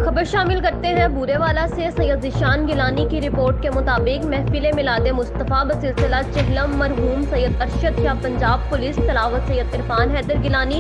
खबर शामिल करते हैं बूरेवाला से। सैयद ज़ीशान गिलानी की रिपोर्ट के मुताबिक महफिल मिलाद मुस्तफ़ा बसिलसिला चहलम मरहूम सैयद अरशद शाह पंजाब पुलिस तलावत सैयद इरफान हैदर गिलानी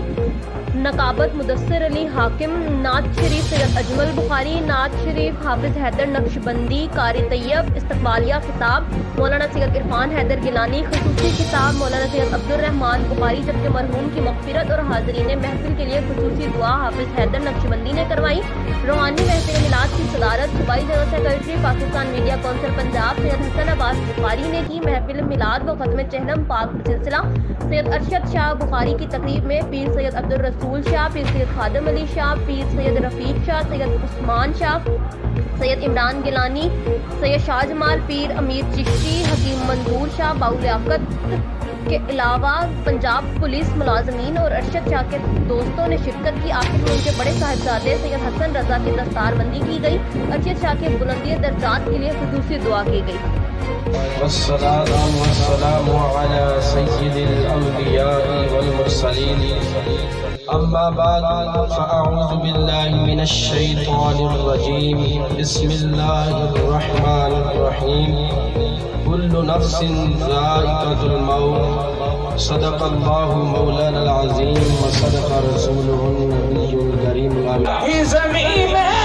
नकाबत मुदस्सिर अली हाकिम नात शरीफ सैयद अजमल बुखारी नात शरीफ हाफिज हैदर नक्शबंदी कारी तैयब इस्तकबालिया खिताब मौलाना सैयद इरफान हैदर गिलानी खसूसी खिताब मौलाना सैयद अब्दुर्रहमान बुखारी, जबकि मरहूम की मग़फ़िरत और हाज़रीन महफिल के लिए खसूसी दुआ हाफिज हैदर नक्शबंदी ने करवाई। रूहानी महफिल मिलाद की सदारत सूबाई general secretary Pakistan media council Punjab Syed Hasan Abbas Bukhari ने की। महफिल मिलाद व ख़त्म चहलम पाक सिलसिला सैयद अरशद शाह बुखारी की तकरीब में पीर सैयद अब्दुल रसूल शाह, पीर सैयद खादम अली शाह, पीर सैयद रफ़ीक शाह, सैयद उस्मान शाह, सैयद इमरान गिलानी, सैयद शाहजमाल, पीर अमीर चिश्ती, हकीम मंजूर शाह, बाउल लियाकत के अलावा पंजाब पुलिस मुलाजमीन और अरशद शाह के दोस्तों ने शिरकत की। आखिर में उनके बड़े साहिबजादे सैयद हसन रजा की दस्तारबंदी की गई। अरशद शाह के बुलंदी दर्जात के लिए खुसूसी दुआ की गई। वस्सलातु वस्सलामु अला सय्यिदिल अंबिया'i वल मुरसलीन अम्मा बाद फअऊज़ु बिल्लाहि मिनश शैतानिर रजीम बिस्मिल्लाहिर रहमानिर रहीम कुल्लु नफ्सिन ज़ाइक़तुल मौत सदक़ल्लाहु मौलाना अज़ीम व सदक़ रसूलुहुन नबियुल करीम। इस ज़मीन में